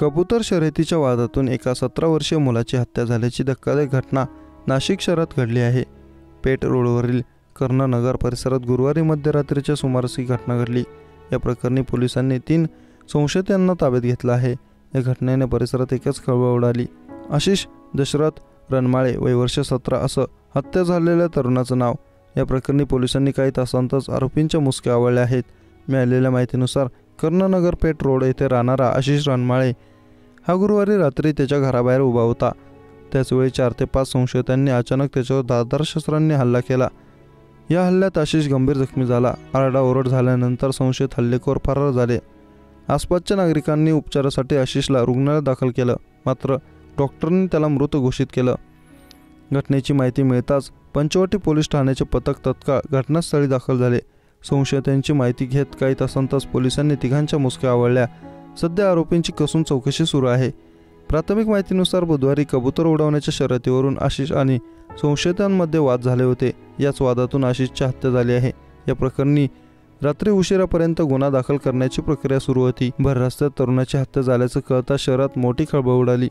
कबूतर शर्यतीच्या वादातून एका 17 वर्षीय मुलाची हत्या झाल्याची धक्कादायक घटना नाशिक शहरात घडली आहे। पेठ रोडवरील कर्णनगर परिसरात गुरुवारी मध्यरात्रीच्या सुमारास ही घटना घडली। या प्रकरणी पोलिसांनी 3 संशयितांना ताब्यात घेतलं आहे। या घटनेने परिसरात एकच खळबळ उडाली। आशिष दशरथ रणमाळे वय वर्ष 17 असं हत्या झालेल्या तरुणाचं नाव। या प्रकरणी पोलिसांनी काही तासांतच आरोपींच्या मुसक्या आवळल्या आहेत। मिळालेल्या माहितीनुसार कर्णनगर पेठ रोड येथे राहणारा आशिष रणमाळे हा गुरुवारी रात्री त्याच्या घराबाहेर उभा होता। त्याचवेळी 4 ते 5 संशयितांनी अचानक त्याच्यावर धारदार शस्त्रांनी हल्ला केला। या हल्ल्यात आशिष गंभीर जखमी झाला। आरडाओरड झाल्यानंतर संशयित हल्लेखोर फरार झाले। आसपासच्या नागरिकांनी उपचारासाठी आशिषला रुग्णालयात दाखल केलं, मात्र डॉक्टरांनी त्याला मृत घोषित केलं। घटनेची माहिती मिळताच पंचवटी पोलीस ठाण्याचे पथक तत्काळ घटनास्थळी दाखल झाले। संशयितांची माहिती घेत काही तासांतच पोलिसांनी तिघांच्या मुसक्या आवळल्या। सध्या आरोपींची कसून चौकशी सुरू आहे। प्राथमिक माहितीनुसार बुधवारी कबूतर उडवण्याच्या शर्यतीवरून आशिष आणि संशयितांमध्ये वाद झाले होते। याच वादातून आशिषची हत्या झाली आहे। या प्रकरणी रात्री उशिरापर्यंत गुन्हा दाखल करण्याची प्रक्रिया सुरू होती। भर रस्त्यात तरुणाची हत्या झाल्याचं कळता शहरात मोठी खळबळ उडाली।